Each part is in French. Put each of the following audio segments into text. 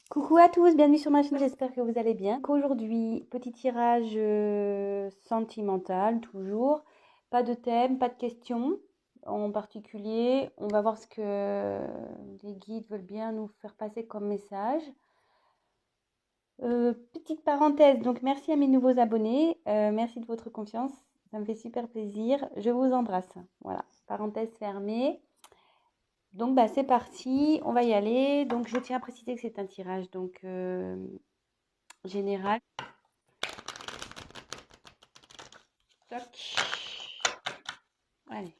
Coucou à tous, bienvenue sur ma chaîne, j'espère que vous allez bien. Aujourd'hui, petit tirage sentimental, toujours. Pas de thème, pas de questions en particulier. On va voir ce que les guides veulent bien nous faire passer comme message. Petite parenthèse, donc merci à mes nouveaux abonnés, merci de votre confiance, ça me fait super plaisir. Je vous embrasse. Voilà, parenthèse fermée. Donc bah c'est parti, on va y aller. Donc je tiens à préciser que c'est un tirage donc général. Toc. Allez,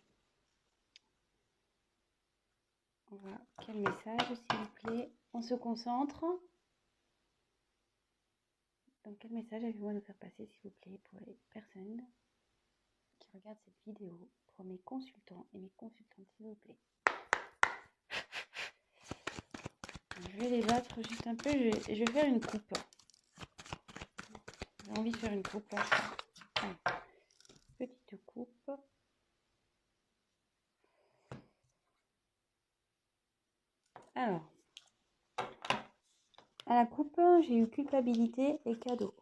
on va. Quel message, s'il vous plaît? On se concentre. Donc, quel message avez-vous à nous faire passer, s'il vous plaît, pour les personnes qui regardent cette vidéo, pour mes consultants et mes consultantes, s'il vous plaît? Je vais les battre juste un peu. Je vais faire une coupe. J'ai envie de faire une coupe là. Allez, petite coupe. Alors, à la coupe, j'ai eu culpabilité et cadeau.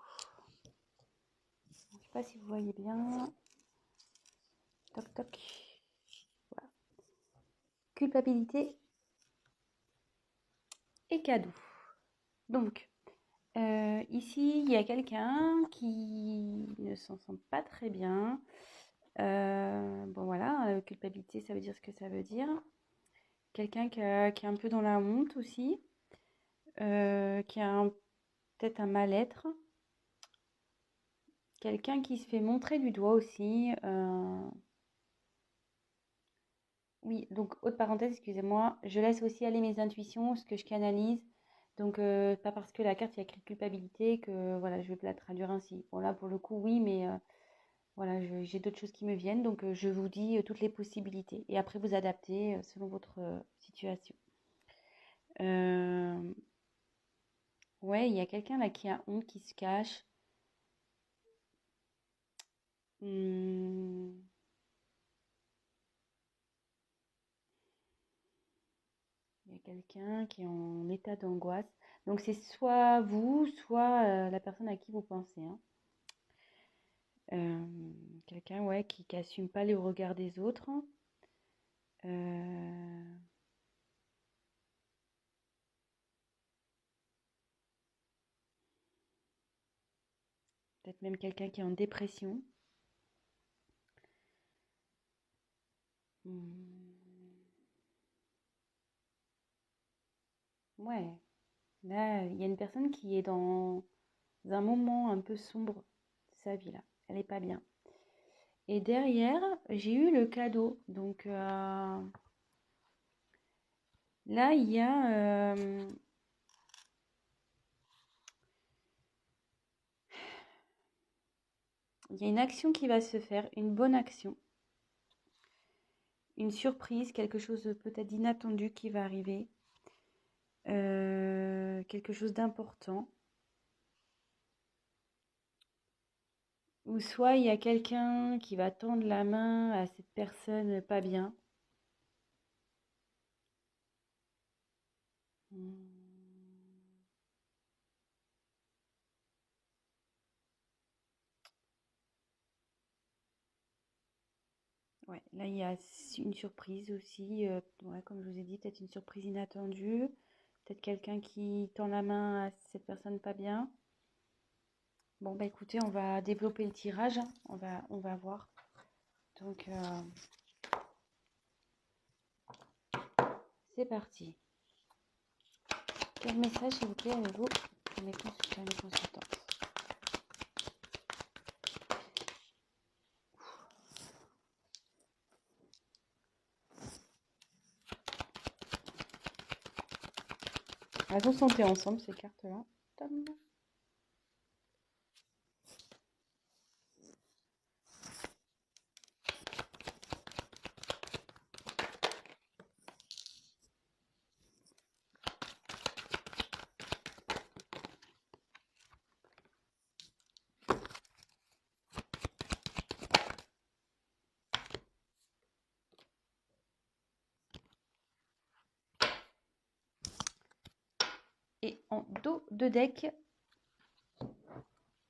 Je ne sais pas si vous voyez bien. Toc toc. Voilà. Culpabilité et cadeau. Donc, ici, il y a quelqu'un qui ne s'en sent pas très bien. Bon voilà, culpabilité, ça veut dire ce que ça veut dire. Quelqu'un qui est un peu dans la honte aussi, qui a peut-être un mal-être. Quelqu'un qui se fait montrer du doigt aussi. Oui, donc haute parenthèse, excusez-moi, je laisse aussi aller mes intuitions, ce que je canalise. Donc pas parce que la carte il y a écrit culpabilité que voilà, je vais la traduire ainsi. Bon là pour le coup oui, mais voilà, j'ai d'autres choses qui me viennent, donc je vous dis toutes les possibilités. Et après vous adaptez selon votre situation. Euh, ouais, il y a quelqu'un là qui a honte, qui se cache. Hmm, il y a quelqu'un qui est en état d'angoisse. Donc c'est soit vous, soit la personne à qui vous pensez, hein. Quelqu'un, ouais, qui assume pas les regards des autres. Euh, peut-être même quelqu'un qui est en dépression. Hmm, ouais, là, il y a une personne qui est dans un moment un peu sombre de sa vie, là. Elle est pas bien. Et derrière, j'ai eu le cadeau. Donc là, il y a une action qui va se faire, une bonne action, une surprise, quelque chose de peut-être d'inattendu qui va arriver, quelque chose d'important. Ou soit il y a quelqu'un qui va tendre la main à cette personne pas bien. Hmm. Ouais, là il y a une surprise aussi, ouais, comme je vous ai dit, peut-être une surprise inattendue, peut-être quelqu'un qui tend la main à cette personne pas bien. Bon bah écoutez, on va développer le tirage, hein. On va voir. Donc c'est parti. Quel message s'il vous plaît avez-vous pour mes consultants et mes consultantes? Elles vont santé ensemble ces cartes-là. Tom. Et en dos de deck,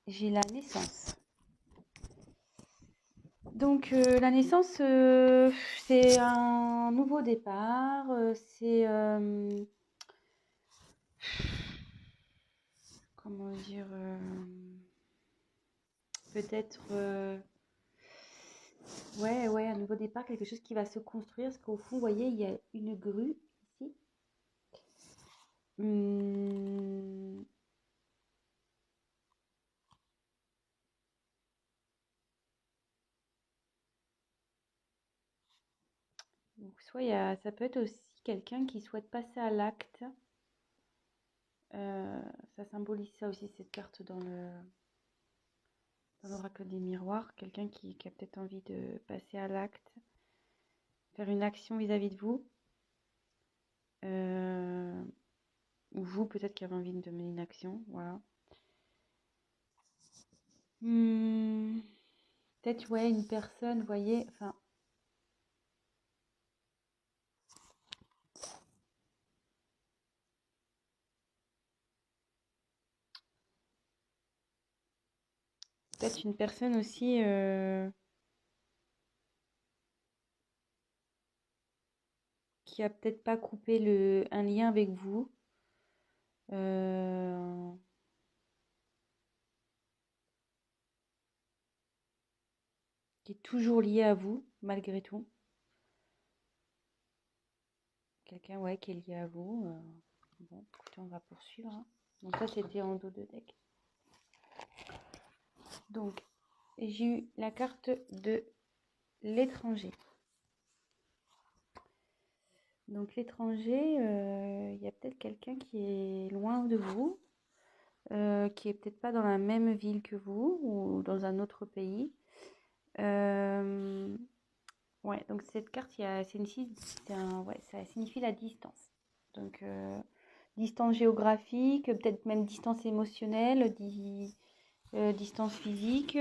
j'ai la naissance. Donc la naissance, c'est un nouveau départ, c'est comment dire, peut-être ouais, un nouveau départ, quelque chose qui va se construire, parce qu'au fond, vous voyez, il y a une grue ici. Hum, donc soit ça peut être aussi quelqu'un qui souhaite passer à l'acte. Ça symbolise ça aussi, cette carte dans l'oracle des miroirs. Quelqu'un qui a peut-être envie de passer à l'acte, faire une action vis-à-vis de vous. Ou vous, peut-être qui avez envie de mener une action. Voilà. Peut-être, ouais, une personne, vous voyez, enfin, peut-être une personne aussi qui a peut-être pas coupé un lien avec vous. euh, qui est toujours lié à vous, malgré tout. Quelqu'un, ouais, qui est lié à vous. Bon, écoutez, on va poursuivre, hein. Donc ça, c'était en dos de deck. Donc, j'ai eu la carte de l'étranger. Donc l'étranger, il y a peut-être quelqu'un qui est loin de vous, qui est peut-être pas dans la même ville que vous ou dans un autre pays. Ouais, donc cette carte, ouais, ça signifie la distance. Donc distance géographique, peut-être même distance émotionnelle, distance physique.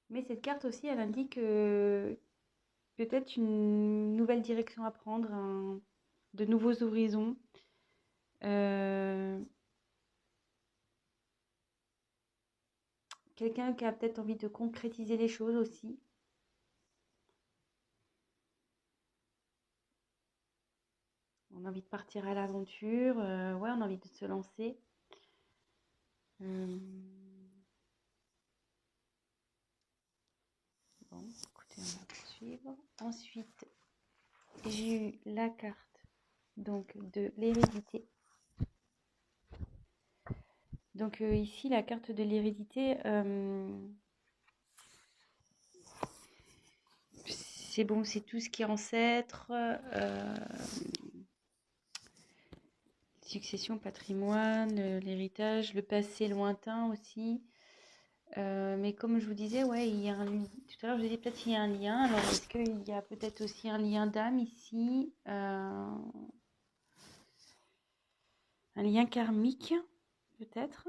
Mais cette carte aussi, elle indique peut-être une nouvelle direction à prendre, de nouveaux horizons. Euh, Quelqu'un qui a peut-être envie de concrétiser les choses aussi. On a envie de partir à l'aventure, ouais, on a envie de se lancer. Euh, bon, écoutez, on va poursuivre. Ensuite, j'ai eu la carte donc de l'hérédité. Donc ici, la carte de l'hérédité, c'est bon, c'est tout ce qui est ancêtre, succession, patrimoine, l'héritage, le passé lointain aussi. Mais comme je vous disais, ouais, il y a tout à l'heure, je vous disais peut-être qu'il y a un lien. Alors, est-ce qu'il y a peut-être aussi un lien d'âme ici, un lien karmique, peut-être?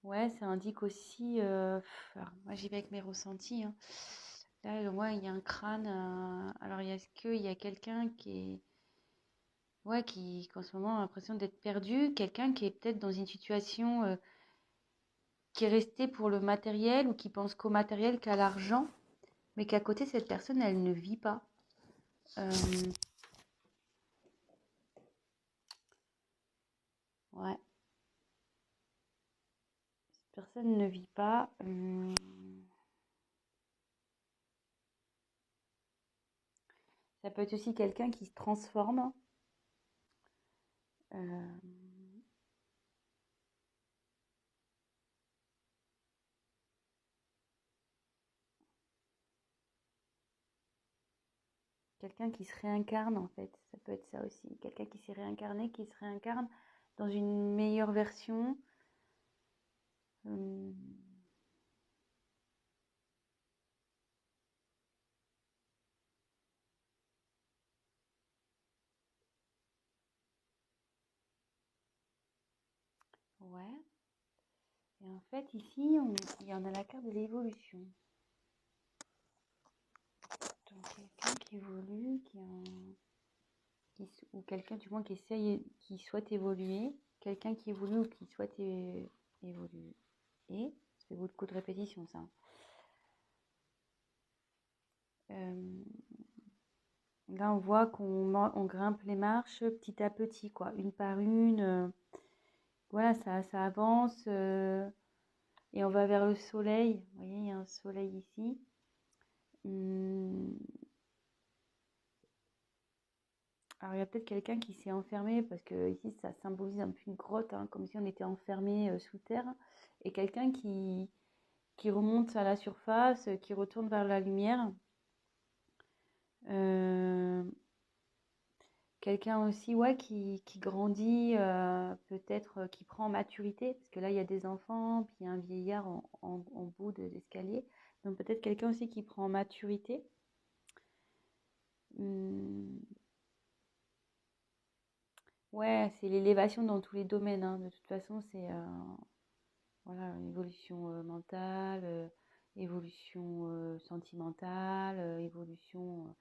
Ouais, ça indique aussi. Alors, moi, j'y vais avec mes ressentis, hein. Là, ouais, il y a un crâne. Alors, est-ce qu'il y a quelqu'un ouais, qu'en ce moment a l'impression d'être perdu, quelqu'un qui est peut-être dans une situation qui est resté pour le matériel ou qui pense qu'au matériel, qu'à l'argent, mais qu'à côté, cette personne, elle ne vit pas. Euh, ouais, cette personne ne vit pas. Ça peut être aussi quelqu'un qui se transforme. euh, Quelqu'un qui se réincarne, en fait. Ça peut être ça aussi. Quelqu'un qui s'est réincarné, qui se réincarne dans une meilleure version. Euh, Ouais. Et en fait, ici, il y en a la carte de l'évolution. Donc, quelqu'un qui évolue, ou quelqu'un du moins qui essaye, qui souhaite évoluer, quelqu'un qui évolue ou qui souhaite évoluer. Et c'est beaucoup de répétition, ça. Là, on voit qu'on grimpe les marches petit à petit, quoi, une par une. Voilà, ça avance et on va vers le soleil. Vous voyez, il y a un soleil ici. Hum, Alors, il y a peut-être quelqu'un qui s'est enfermé parce que ici, ça symbolise un peu une grotte, hein, comme si on était enfermé sous terre. Et quelqu'un qui remonte à la surface, qui retourne vers la lumière. Euh, Quelqu'un aussi, ouais, qui grandit, peut-être qui prend en maturité, parce que là, il y a des enfants, puis il y a un vieillard en bout de l'escalier. Donc peut-être quelqu'un aussi qui prend en maturité. Hum, ouais, c'est l'élévation dans tous les domaines, hein. De toute façon, c'est voilà, une évolution mentale, évolution sentimentale, évolution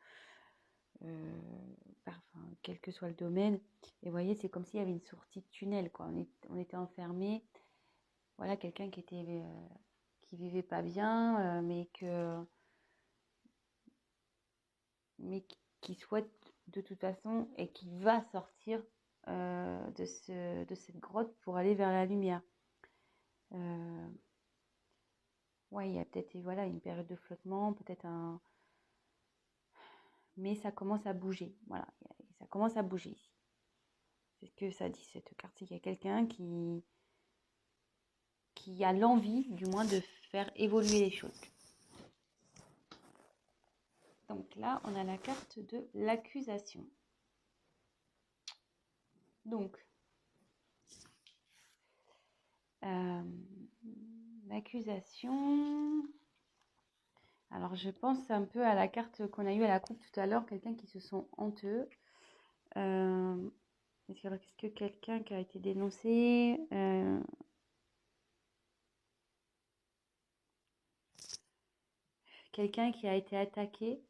enfin, quel que soit le domaine. Et vous voyez, c'est comme s'il y avait une sortie de tunnel, quoi. On était enfermé. Voilà, quelqu'un qui vivait pas bien, mais qui souhaite de toute façon et qui va sortir de cette grotte pour aller vers la lumière. Euh, ouais, il y a peut-être voilà, une période de flottement, peut-être mais ça commence à bouger. Voilà, ça commence à bouger ici. C'est ce que ça dit cette carte. Il y a quelqu'un qui a l'envie, du moins, de faire évoluer les choses. Donc là, on a la carte de l'accusation. Donc, l'accusation. Alors, je pense un peu à la carte qu'on a eue à la coupe tout à l'heure, quelqu'un qui se sent honteux. Est-ce que quelqu'un qui a été dénoncé, quelqu'un qui a été attaqué,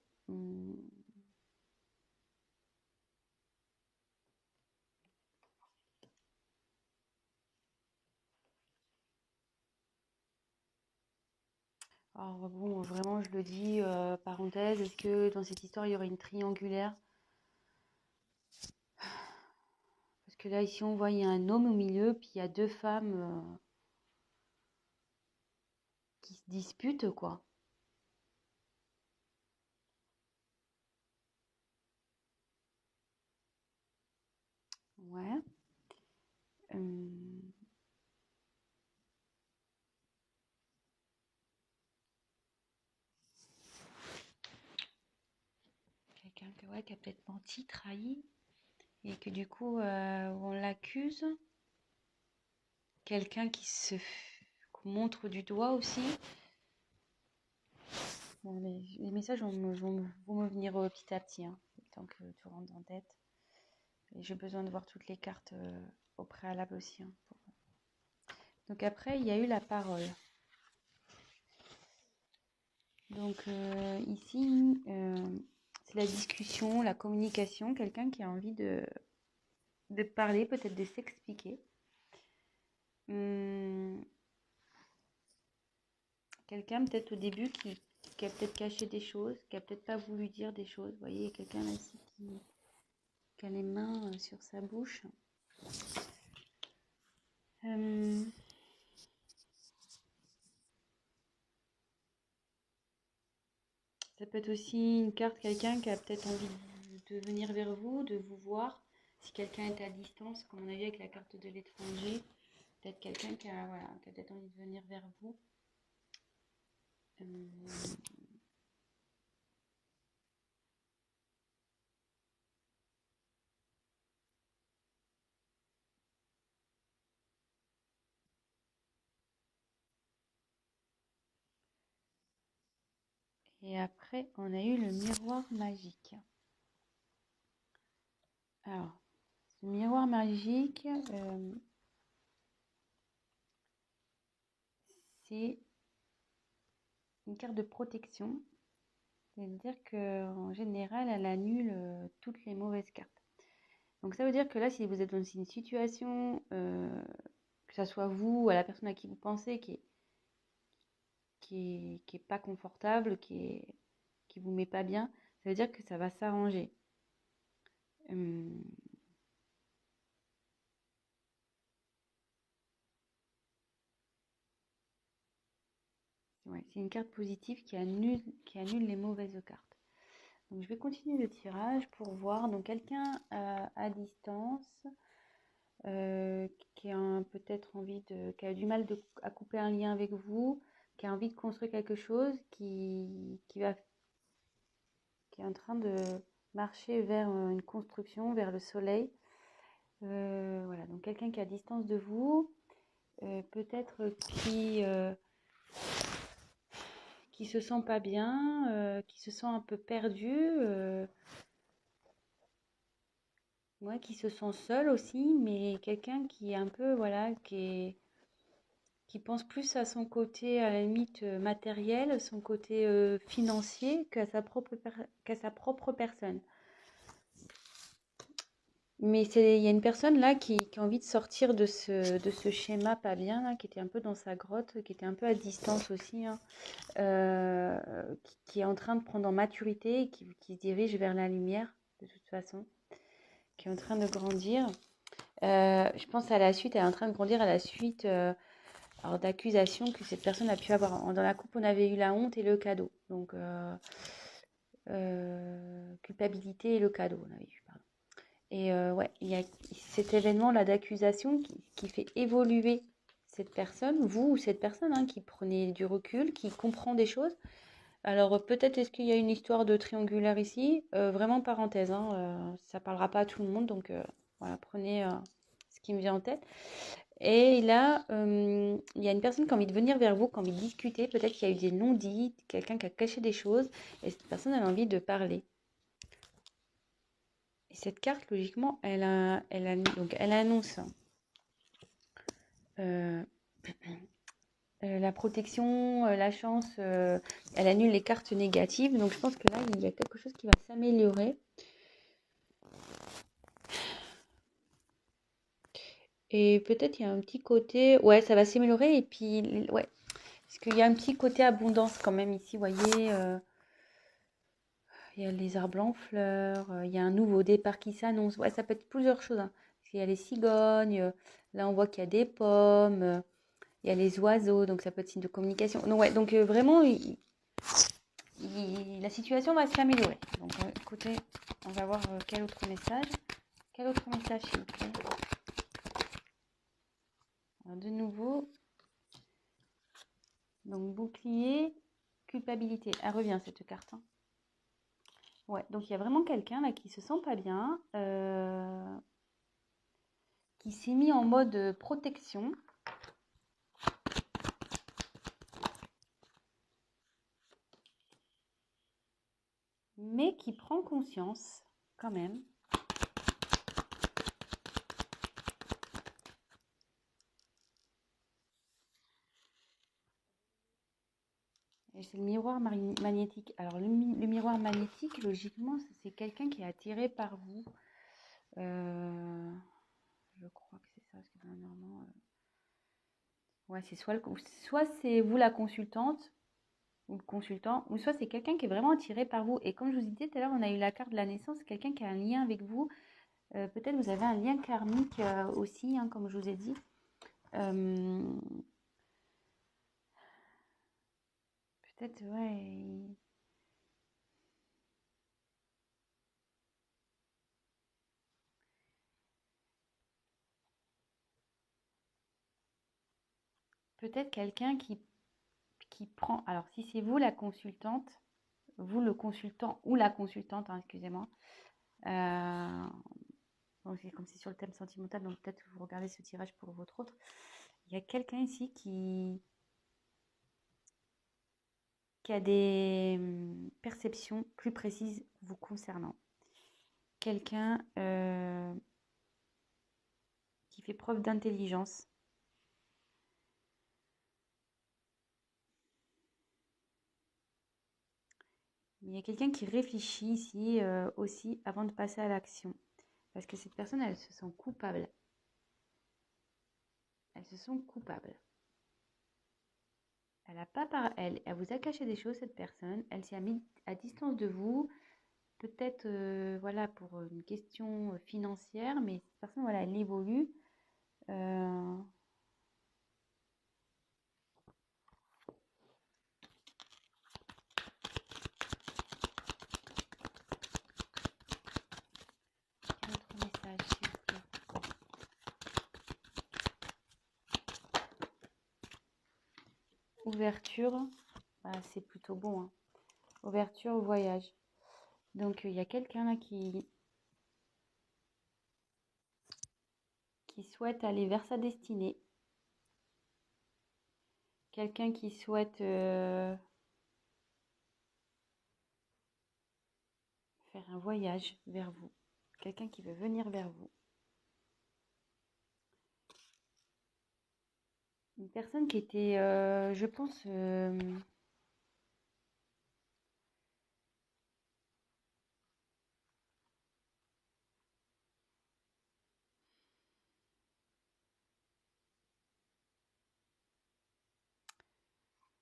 alors bon, vraiment, je le dis, parenthèse, est-ce que dans cette histoire, il y aurait une triangulaire? Parce que là, ici, on voit, il y a un homme au milieu, puis il y a deux femmes qui se disputent, quoi. Ouais. Euh, Quelqu'un ouais, qui a peut-être menti, trahi, et que du coup, on l'accuse. Quelqu'un qu'on montre du doigt aussi. Bon, les messages vont me venir petit à petit, hein, tant que tu rentres en tête. Et j'ai besoin de voir toutes les cartes au préalable aussi, hein, Donc après, il y a eu la parole. Donc ici, c'est la discussion, la communication, quelqu'un qui a envie de parler, peut-être de s'expliquer. Quelqu'un peut-être au début qui a peut-être caché des choses, qui a peut-être pas voulu dire des choses. Vous voyez, il y a quelqu'un là ici qui a les mains sur sa bouche. Ça peut être aussi une carte, quelqu'un qui a peut-être envie de venir vers vous, de vous voir. Si quelqu'un est à distance, comme on a vu avec la carte de l'étranger, peut-être quelqu'un voilà, qui a peut-être envie de venir vers vous. Et après, on a eu le miroir magique. Alors, ce miroir magique, c'est une carte de protection. C'est-à-dire qu'en général, elle annule toutes les mauvaises cartes. Donc ça veut dire que là, si vous êtes dans une situation, que ça soit vous ou à la personne à qui vous pensez, qui est pas confortable, qui vous met pas bien, ça veut dire que ça va s'arranger. Hum, ouais, c'est une carte positive qui annule les mauvaises cartes. Donc je vais continuer le tirage pour voir. Donc quelqu'un à distance qui a peut-être qui a du mal à couper un lien avec vous, qui a envie de construire quelque chose, qui est en train de marcher vers une construction, vers le soleil. Voilà, donc quelqu'un qui est à distance de vous, peut-être qui se sent pas bien, qui se sent un peu perdu, ouais, qui se sent seul aussi, mais quelqu'un qui est un peu, voilà, qui pense plus à son côté, à la limite, matériel, son côté financier, qu'à sa propre personne. Mais il y a une personne là qui a envie de sortir de ce schéma pas bien, là, qui était un peu dans sa grotte, qui était un peu à distance aussi, hein, qui est en train de prendre en maturité et qui se dirige vers la lumière, de toute façon, qui est en train de grandir. Je pense à la suite, elle est en train de grandir à la suite alors d'accusations que cette personne a pu avoir. Dans la coupe, on avait eu la honte et le cadeau. Donc, culpabilité et le cadeau, on avait eu, pardon. Et ouais, il y a cet événement-là d'accusation qui fait évoluer cette personne, vous ou cette personne, hein, qui prenait du recul, qui comprend des choses. Alors peut-être est-ce qu'il y a une histoire de triangulaire ici, vraiment parenthèse, hein, ça parlera pas à tout le monde, donc voilà, prenez ce qui me vient en tête. Et là, il y a une personne qui a envie de venir vers vous, qui a envie de discuter. Peut-être qu'il y a eu des non-dits, quelqu'un qui a caché des choses. Et cette personne, elle a envie de parler. Et cette carte, logiquement, donc, elle annonce euh, la protection, la chance. Elle annule les cartes négatives. Donc je pense que là, il y a quelque chose qui va s'améliorer. Et peut-être il y a un petit côté... Ouais, ça va s'améliorer. Et puis, ouais. Parce qu'il y a un petit côté abondance quand même ici, vous voyez. Il y a les arbres en fleurs, il y a un nouveau départ qui s'annonce. Ouais, ça peut être plusieurs choses, hein. Parce qu'il y a les cigognes, là on voit qu'il y a des pommes, il y a les oiseaux, donc ça peut être signe de communication. Donc, ouais, donc vraiment, la situation va s'améliorer. Donc écoutez, on va voir quel autre message. Quel autre message, s'il vous plaît? Alors, de nouveau, donc bouclier, culpabilité. Elle revient cette carte, hein. Ouais, donc il y a vraiment quelqu'un là qui se sent pas bien, qui s'est mis en mode protection. Mais qui prend conscience quand même. Et c'est le miroir magnétique. Alors le miroir magnétique, logiquement, c'est quelqu'un qui est attiré par vous. Je crois que c'est ça, parce que normalement, ouais, c'est soit c'est vous la consultante ou le consultant, ou soit c'est quelqu'un qui est vraiment attiré par vous. Et comme je vous disais tout à l'heure, on a eu la carte de la naissance, quelqu'un qui a un lien avec vous. Peut-être vous avez un lien karmique aussi, hein, comme je vous ai dit. Peut-être, ouais. Peut-être quelqu'un qui prend. Alors, si c'est vous la consultante, vous le consultant ou la consultante, hein, excusez-moi. Euh, bon, c'est comme c'est sur le thème sentimental, donc peut-être que vous regardez ce tirage pour votre autre. Il y a quelqu'un ici qui a des perceptions plus précises vous concernant. Quelqu'un qui fait preuve d'intelligence. Il y a quelqu'un qui réfléchit ici aussi avant de passer à l'action. Parce que cette personne, elle se sent coupable. Elles se sent coupables. Elle a pas par elle vous a caché des choses, cette personne. Elle s'est mise à distance de vous, peut-être voilà pour une question financière, mais cette personne voilà, elle évolue. Euh, quel autre message, s'il vous plaît? Ouverture, bah, c'est plutôt bon, hein. Ouverture au voyage. Donc il y a quelqu'un là qui souhaite aller vers sa destinée. Quelqu'un qui souhaite faire un voyage vers vous. Quelqu'un qui veut venir vers vous. Une personne qui était, je pense,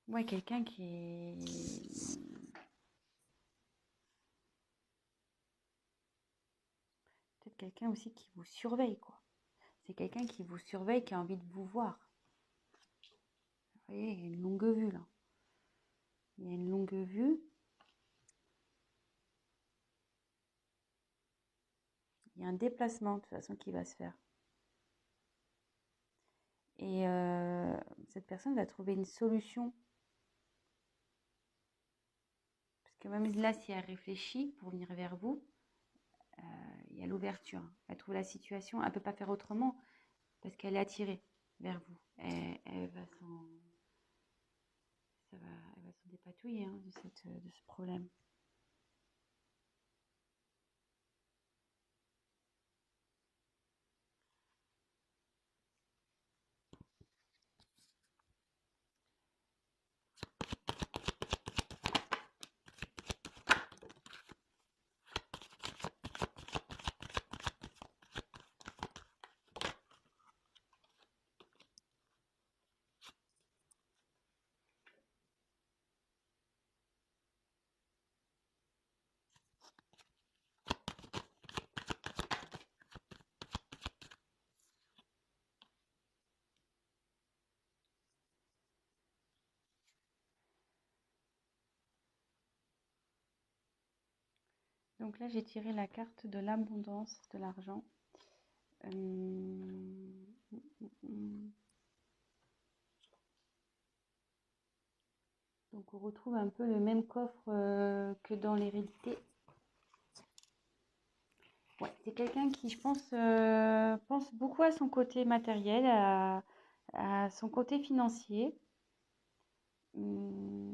ouais, quelqu'un qui est peut-être quelqu'un aussi qui vous surveille, quoi. C'est quelqu'un qui vous surveille, qui a envie de vous voir. Vous voyez, il y a une longue vue là. Il y a une longue vue. Il y a un déplacement de toute façon qui va se faire. Et cette personne va trouver une solution. Parce que même là, si elle réfléchit pour venir vers vous, il y a l'ouverture. Elle trouve la situation. Elle ne peut pas faire autrement parce qu'elle est attirée vers vous. Elle va elle va s'en dépatouiller hein, de ce problème. Donc là, j'ai tiré la carte de l'abondance de l'argent. Donc on retrouve un peu le même coffre que dans l'hérédité. Ouais, c'est quelqu'un qui, je pense beaucoup à son côté matériel, à son côté financier. Hum,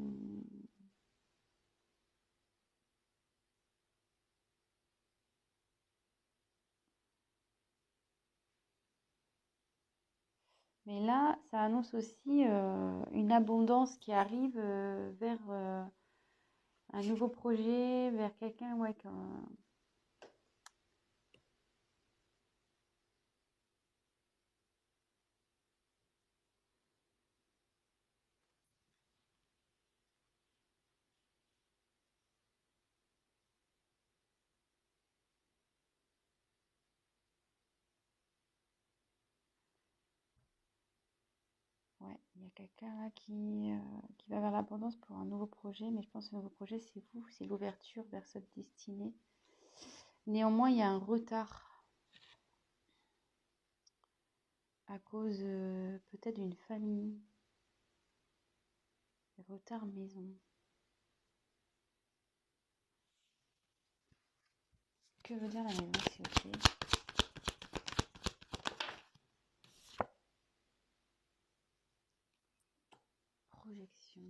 Mais là, ça annonce aussi une abondance qui arrive vers un nouveau projet, vers quelqu'un, ouais, ouais, il y a quelqu'un là qui va vers l'abondance pour un nouveau projet, mais je pense que le nouveau projet, c'est vous, c'est l'ouverture vers cette destinée. Néanmoins, il y a un retard à cause peut-être d'une famille, retard maison. Que veut dire la maison, s'il vous plaît? Projection.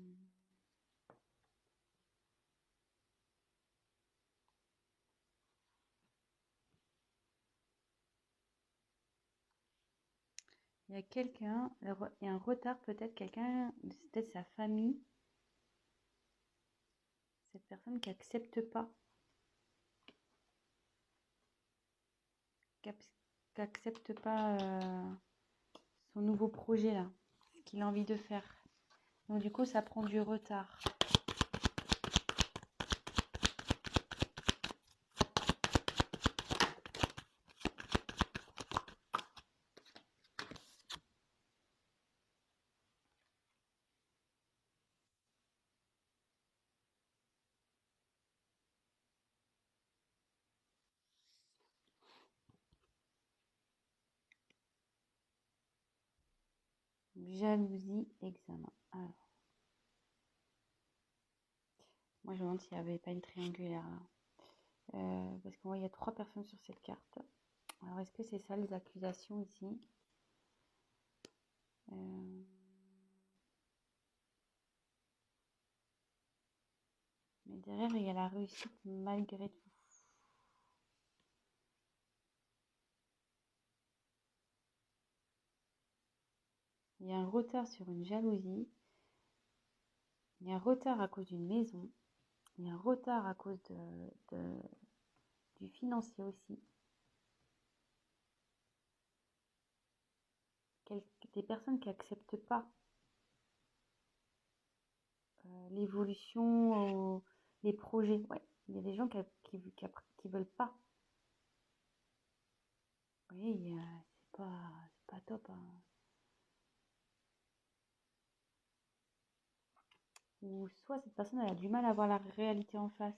Il y a quelqu'un, il y a un retard, peut-être quelqu'un, peut-être sa famille. Cette cette personne qui accepte pas, qui accepte pas son nouveau projet là, ce qu'il a envie de faire. Donc du coup, ça prend du retard. Jalousie, examen. Alors, moi je me demande s'il n'y avait pas une triangulaire là. Parce qu'on voit il y a 3 personnes sur cette carte. Alors est-ce que c'est ça les accusations ici? Mais derrière il y a la réussite malgré tout. Il y a un retard sur une jalousie. Il y a un retard à cause d'une maison. Il y a un retard à cause du financier aussi. Des personnes qui n'acceptent pas l'évolution, les projets. Ouais. Il y a des gens qui veulent pas. Oui, c'est pas top. Hein. Ou soit cette personne elle a du mal à voir la réalité en face.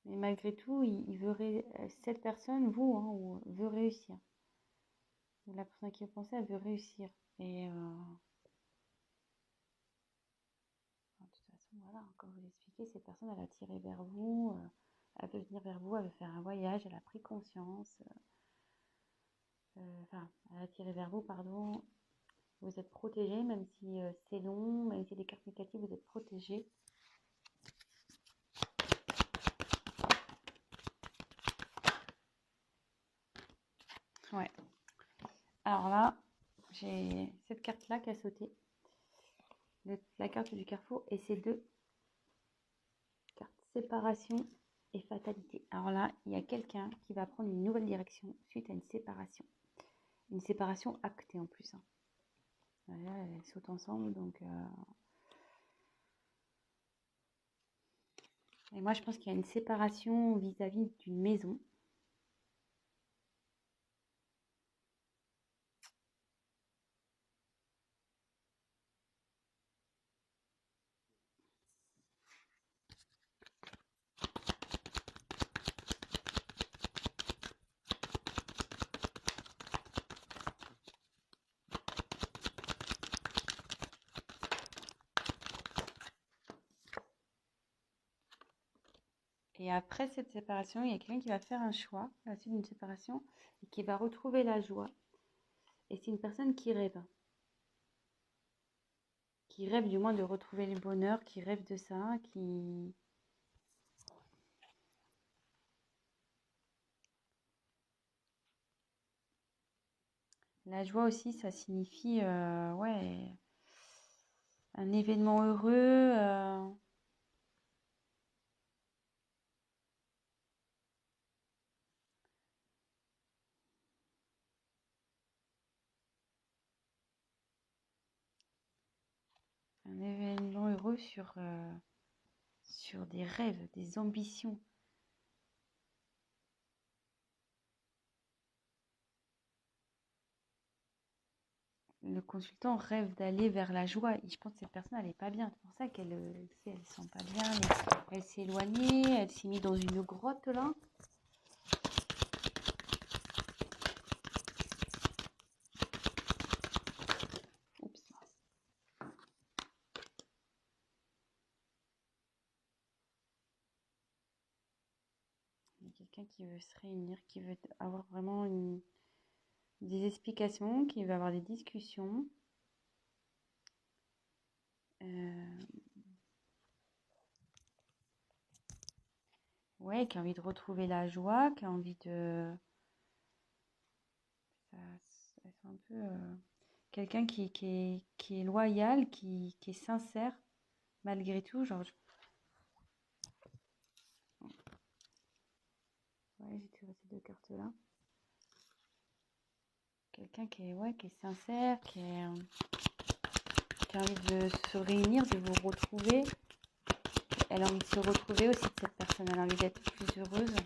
Mais malgré tout, il veut cette personne, vous, hein, veut réussir. Ou la personne qui a pensé, elle veut réussir. Et de toute façon, voilà, comme je vous l'expliquais, cette personne, elle a tiré vers vous. Elle veut venir vers vous, elle veut faire un voyage, elle a pris conscience. Enfin, elle a tiré vers vous, pardon. Vous êtes protégé, même si c'est long, même si les cartes négatives, vous êtes protégé. Ouais. Alors là, j'ai cette carte-là qui a sauté. La carte du carrefour et ces 2 cartes, séparation et fatalité. Alors là, il y a quelqu'un qui va prendre une nouvelle direction suite à une séparation. Une séparation actée en plus. Hein. Là, elles sautent ensemble, donc... Et moi, je pense qu'il y a une séparation vis-à-vis d'une maison. Et après cette séparation, il y a quelqu'un qui va faire un choix à la suite d'une séparation et qui va retrouver la joie. Et c'est une personne qui rêve. Qui rêve du moins de retrouver le bonheur, qui rêve de ça, qui... La joie aussi, ça signifie ouais, un événement heureux. Un événement heureux sur des rêves, des ambitions. Le consultant rêve d'aller vers la joie. Et je pense que cette personne, elle n'est pas bien. C'est pour ça qu'elle ne sent pas bien. Elle s'est éloignée. Elle s'est mise dans une grotte là. Oups. Il y a quelqu'un qui veut se réunir, qui veut avoir vraiment des explications, qui veut avoir des discussions. Ouais, qui a envie de retrouver la joie, qui a envie de... Ça, elles sont un peu... quelqu'un qui est loyal, qui est sincère, malgré tout. Genre, ouais, j'ai tiré ces deux cartes-là. Quelqu'un qui est sincère, qui a envie de se réunir, de vous retrouver. Elle a envie de se retrouver aussi de cette personne. Elle a envie d'être plus heureuse.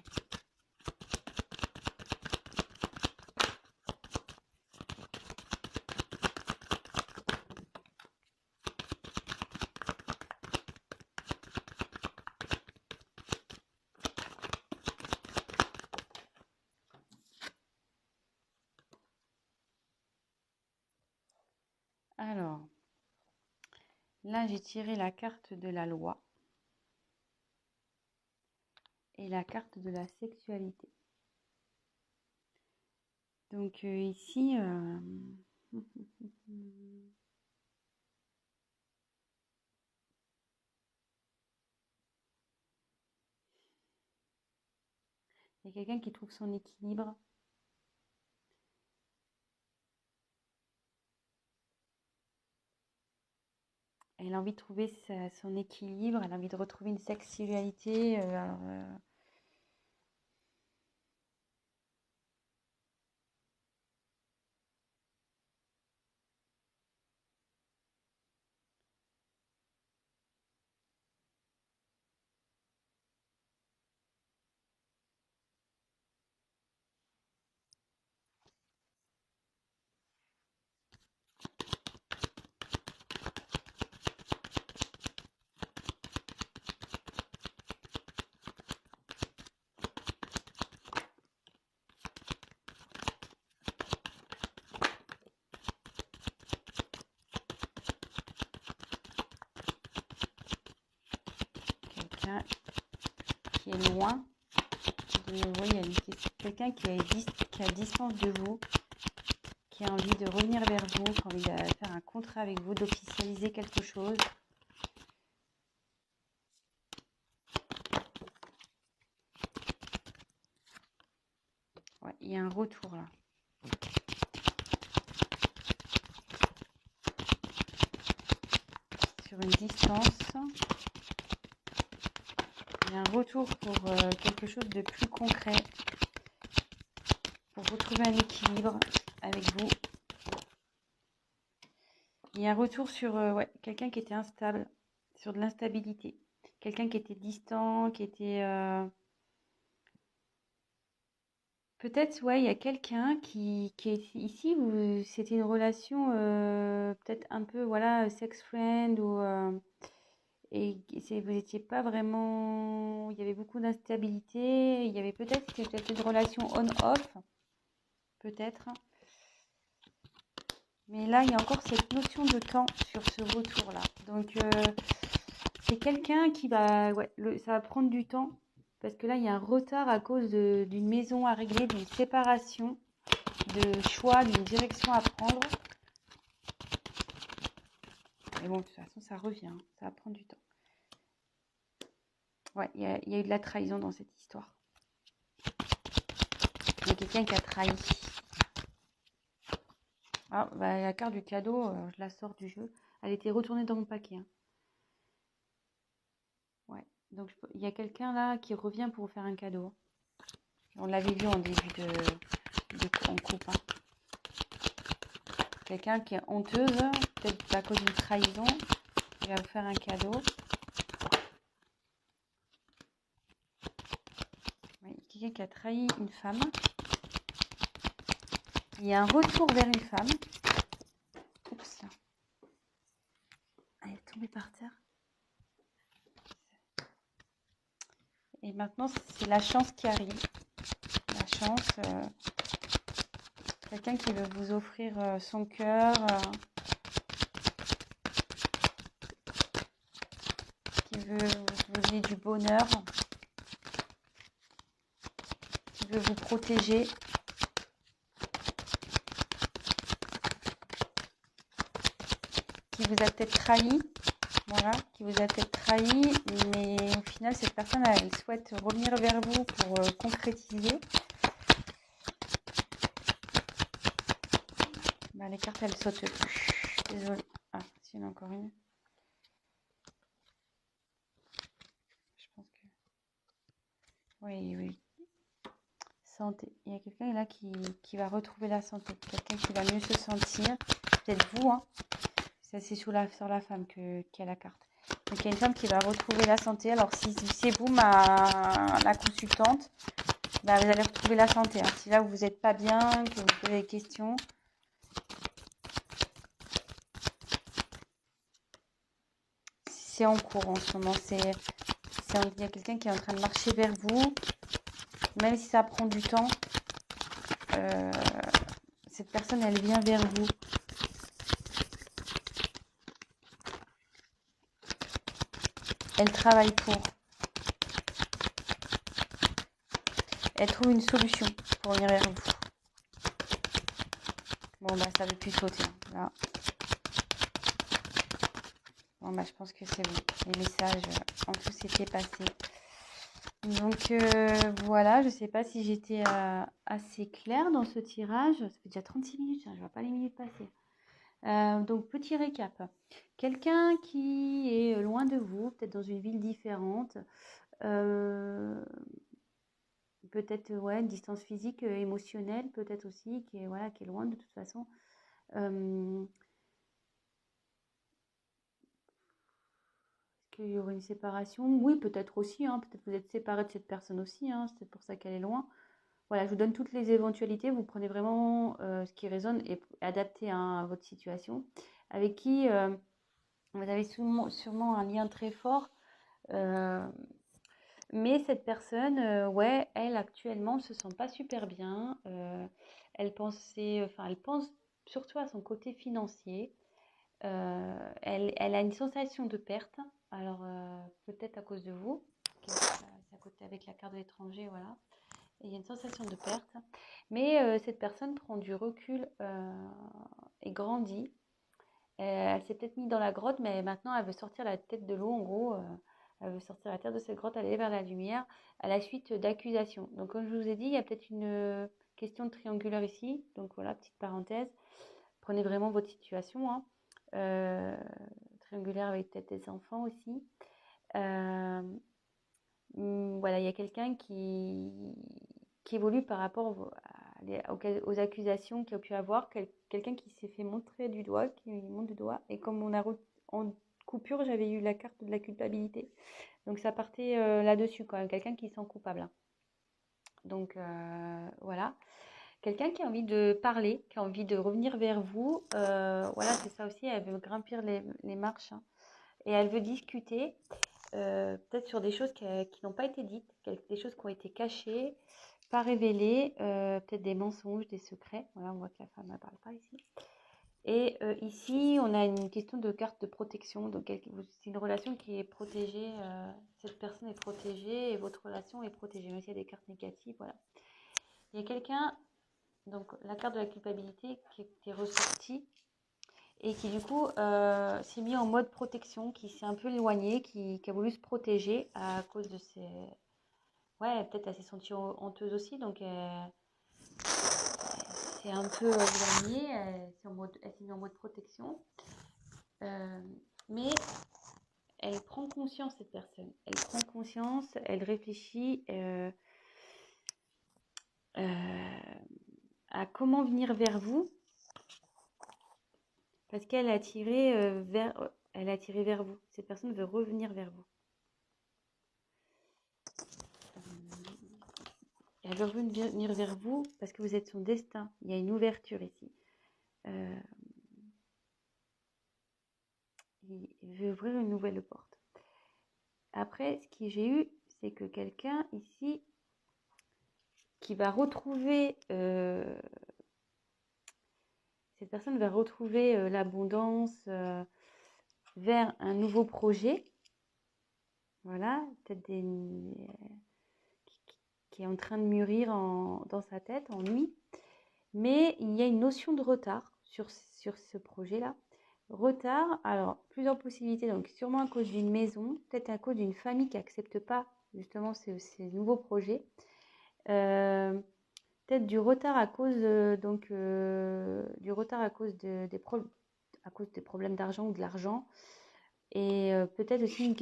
Alors, là, j'ai tiré la carte de la loi et la carte de la sexualité. Donc ici, il y a quelqu'un qui trouve son équilibre. Elle a envie de trouver son équilibre, elle a envie de retrouver une sexualité. Quelqu'un qui est loin de vous, il y a quelqu'un qui est à distance de vous, qui a envie de revenir vers vous, qui a envie de faire un contrat avec vous, d'officialiser quelque chose. Ouais, il y a un retour là. Sur une distance. Il y a un retour pour quelque chose de plus concret. Pour retrouver un équilibre avec vous. Il y a un retour sur quelqu'un qui était instable, sur de l'instabilité. Quelqu'un qui était distant, qui était... Peut-être, ouais, il y a quelqu'un qui est ici, où c'était une relation peut-être un peu, voilà, sex friend, ou... vous n'étiez pas vraiment... Il y avait beaucoup d'instabilité. Il y avait c'était peut-être une relation on-off, peut-être. Mais là, il y a encore cette notion de temps sur ce retour-là. Donc, c'est quelqu'un qui va... Ouais, ça va prendre du temps. Parce que là, il y a un retard à cause d'une maison à régler, d'une séparation, de choix, d'une direction à prendre. Mais bon, de toute façon, ça revient. Ça va prendre du temps. Ouais, il y a eu de la trahison dans cette histoire. Il y a quelqu'un qui a trahi. Ah, bah, la carte du cadeau, je la sors du jeu. Elle était retournée dans mon paquet. Hein. Ouais. Donc, il y a quelqu'un là qui revient pour vous faire un cadeau. On l'avait vu en début en coupe. Hein. Quelqu'un qui est honteuse, peut-être à cause d'une trahison. Il va vous faire un cadeau. Ouais, quelqu'un qui a trahi une femme. Il y a un retour vers une femme. Oups. Elle est tombée par terre. Et maintenant, c'est la chance qui arrive. La chance. Quelqu'un qui veut vous offrir son cœur. Qui veut vous donner du bonheur. Qui veut vous protéger. Qui vous a peut-être trahi. Voilà, qui vous a peut-être trahi, mais au final, cette personne, elle souhaite revenir vers vous pour concrétiser. Bah les cartes, elles sautent plus. Désolée. Ah, s'il y en a encore une. Je pense que... Oui, oui. Santé. Il y a quelqu'un là qui va retrouver la santé. Quelqu'un qui va mieux se sentir. Peut-être vous, hein. Ça, c'est sur la femme qu'il y a la carte. Donc, il y a une femme qui va retrouver la santé. Alors, si c'est vous, la consultante, bah, vous allez retrouver la santé. Hein. Si là, vous n'êtes pas bien, que vous posez des questions. C'est en cours en ce moment. Il y a quelqu'un qui est en train de marcher vers vous. Même si ça prend du temps, cette personne, elle vient vers vous. Elle travaille pour. Elle trouve une solution pour venir vers vous. Bon, bah, ça ne veut plus sauter. Là. Bon, bah, je pense que c'est bon. Les messages ont tous été passés. Donc, voilà. Je ne sais pas si j'étais assez claire dans ce tirage. Ça fait déjà 36 minutes. Hein, je ne vois pas les minutes passer. Donc, petit récap. Quelqu'un qui est loin de vous, peut-être dans une ville différente. Peut-être une distance physique, émotionnelle, peut-être aussi, qui est loin de toute façon. Est-ce qu'il y aurait une séparation? Oui, peut-être aussi. Hein, peut-être que vous êtes séparé de cette personne aussi. Hein, c'est peut-être pour ça qu'elle est loin. Voilà, je vous donne toutes les éventualités. Vous prenez vraiment ce qui résonne et adapté à votre situation. Avec qui vous avez sûrement un lien très fort. Mais cette personne, elle actuellement ne se sent pas super bien. Elle pense surtout à son côté financier. Elle a une sensation de perte. Alors peut-être à cause de vous, c'est à côté avec la carte de l'étranger, voilà. Et il y a une sensation de perte. Mais cette personne prend du recul et grandit. Elle s'est peut-être mise dans la grotte, mais maintenant elle veut sortir la tête de l'eau, en gros. Elle veut sortir la tête de cette grotte, aller vers la lumière, à la suite d'accusations. Donc, comme je vous ai dit, il y a peut-être une question de triangulaire ici. Donc, voilà, petite parenthèse. Prenez vraiment votre situation. Hein. Triangulaire avec peut-être des enfants aussi. Voilà, il y a quelqu'un qui évolue par rapport aux accusations qu'il a pu avoir, quelqu'un qui s'est fait montrer du doigt, qui montre du doigt, et comme en coupure, j'avais eu la carte de la culpabilité. Donc ça partait là-dessus quand même, quelqu'un qui se sent coupable. Donc voilà. Quelqu'un qui a envie de parler, qui a envie de revenir vers vous. Voilà, c'est ça aussi, elle veut grimper les marches. Hein, et elle veut discuter. Peut-être sur des choses qui n'ont pas été dites, des choses qui ont été cachées, pas révélées, peut-être des mensonges, des secrets. Voilà, on voit que la femme ne parle pas ici. Et ici, on a une question de carte de protection. Donc, c'est une relation qui est protégée. Cette personne est protégée et votre relation est protégée. Même s'il y a des cartes négatives, voilà. Il y a quelqu'un, donc la carte de la culpabilité qui était ressortie et qui du coup s'est mis en mode protection, qui s'est un peu éloigné, qui a voulu se protéger à cause de ses... Ouais, peut-être elle s'est sentie honteuse aussi, donc c'est un peu éloignée, elle s'est mise en mode protection. Mais elle prend conscience, cette personne. Elle prend conscience, elle réfléchit à comment venir vers vous. Parce qu'elle a tiré elle a tiré vers vous. Cette personne veut revenir vers vous. Elle veut revenir vers vous parce que vous êtes son destin. Il y a une ouverture ici. Il veut ouvrir une nouvelle porte. Après, ce que j'ai eu, c'est que quelqu'un ici qui va retrouver... cette personne va retrouver l'abondance vers un nouveau projet. Voilà, peut-être qui est en train de mûrir dans sa tête en lui. Mais il y a une notion de retard sur ce projet-là. Retard, alors plusieurs possibilités, donc sûrement à cause d'une maison, peut-être à cause d'une famille qui n'accepte pas justement ces nouveaux projets. Peut-être peut-être du retard à cause du retard à cause à cause des problèmes d'argent ou de l'argent. Et peut-être aussi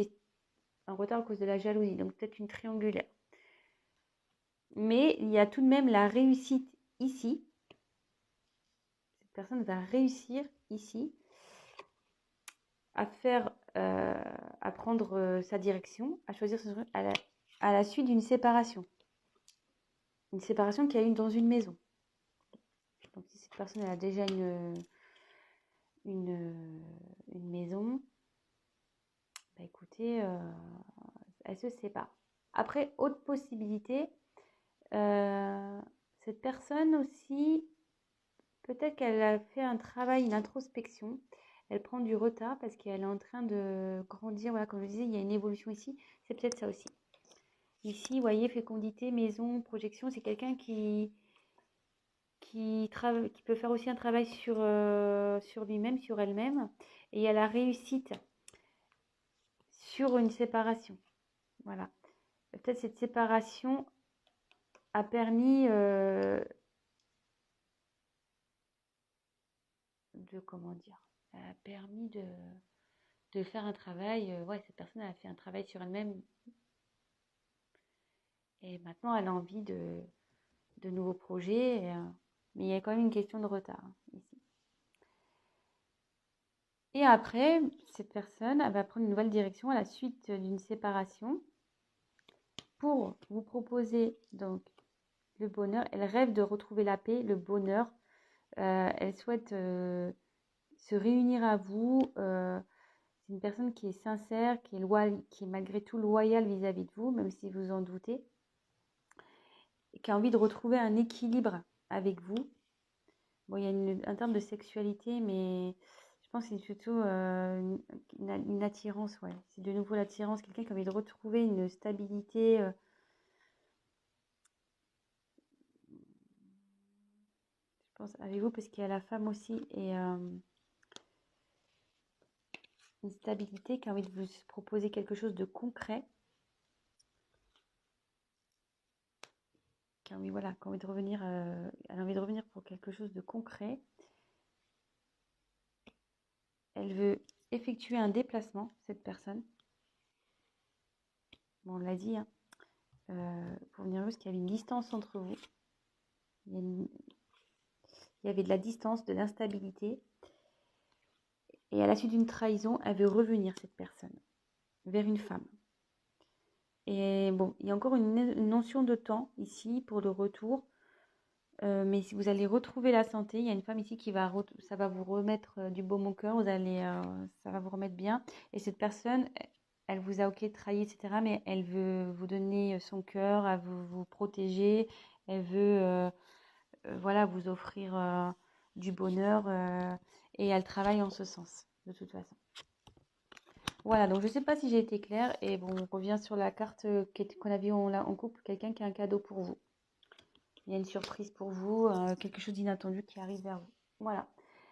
un retard à cause de la jalousie, donc peut-être une triangulaire. Mais il y a tout de même la réussite ici. Cette personne va réussir ici à faire, à prendre sa direction, à choisir son truc à la suite d'une séparation. Une séparation qu'il y a eu dans une maison. Donc si cette personne elle a déjà une maison, bah écoutez, elle se sépare. Après, autre possibilité, cette personne aussi, peut-être qu'elle a fait un travail, une introspection. Elle prend du retard parce qu'elle est en train de grandir. Voilà, comme je disais, il y a une évolution ici. C'est peut-être ça aussi. Ici, vous voyez, fécondité, maison, projection, c'est quelqu'un qui peut faire aussi un travail sur lui-même, sur elle-même. Et il y a la réussite sur une séparation. Voilà. Peut-être cette séparation a permis comment dire, elle a permis de faire un travail. Ouais, cette personne a fait un travail sur elle-même. Et maintenant, elle a envie de nouveaux projets. Mais il y a quand même une question de retard ici. Et après, cette personne elle va prendre une nouvelle direction à la suite d'une séparation pour vous proposer donc le bonheur. Elle rêve de retrouver la paix, le bonheur. Elle souhaite se réunir à vous. C'est une personne qui est sincère, qui est malgré tout loyale vis-à-vis de vous, même si vous en doutez. Et qui a envie de retrouver un équilibre avec vous. Bon, il y a un terme de sexualité, mais je pense que c'est plutôt une attirance, ouais. C'est de nouveau l'attirance, quelqu'un qui a envie de retrouver une stabilité. Je pense avec vous, parce qu'il y a la femme aussi, et une stabilité, qui a envie de vous proposer quelque chose de concret. Qui a envie, voilà, qui a envie de revenir, elle a envie de revenir pour quelque chose de concret. Elle veut effectuer un déplacement, cette personne. Bon, on l'a dit, hein. Pour venir parce qu'il y avait une distance entre vous. Il y avait de la distance, de l'instabilité. Et à la suite d'une trahison, elle veut revenir, cette personne, vers une femme. Et bon, il y a encore une notion de temps ici pour le retour. Mais si vous allez retrouver la santé, il y a une femme ici qui ça va vous remettre du baume au cœur, ça va vous remettre bien. Et cette personne, elle vous a trahi, etc. Mais elle veut vous donner son cœur, elle veut vous protéger, elle veut voilà, vous offrir du bonheur et elle travaille en ce sens, de toute façon. Voilà, donc je ne sais pas si j'ai été claire. Et bon, on revient sur la carte qu'on a vue en couple, quelqu'un qui a un cadeau pour vous. Il y a une surprise pour vous, quelque chose d'inattendu qui arrive vers vous. Voilà.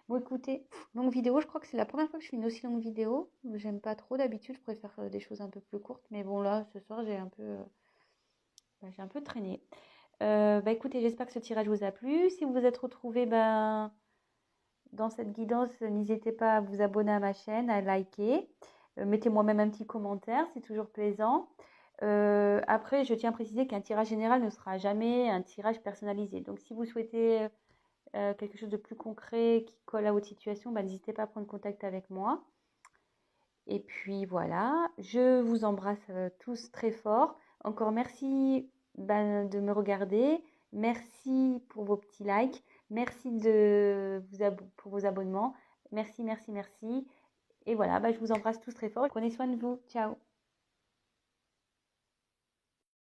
Bon, écoutez, longue vidéo, je crois que c'est la première fois que je fais une aussi longue vidéo. J'aime pas trop d'habitude, je préfère des choses un peu plus courtes. Mais bon, là, ce soir, j'ai un peu traîné. Écoutez, j'espère que ce tirage vous a plu. Si vous vous êtes retrouvés dans cette guidance, n'hésitez pas à vous abonner à ma chaîne, à liker. Mettez-moi même un petit commentaire, c'est toujours plaisant. Après, je tiens à préciser qu'un tirage général ne sera jamais un tirage personnalisé. Donc, si vous souhaitez quelque chose de plus concret qui colle à votre situation, n'hésitez pas à prendre contact avec moi. Et puis voilà, je vous embrasse tous très fort. Encore merci de me regarder. Merci pour vos petits likes. Merci pour vos abonnements. Merci, merci, merci. Et voilà, je vous embrasse tous très fort. Prenez soin de vous. Ciao.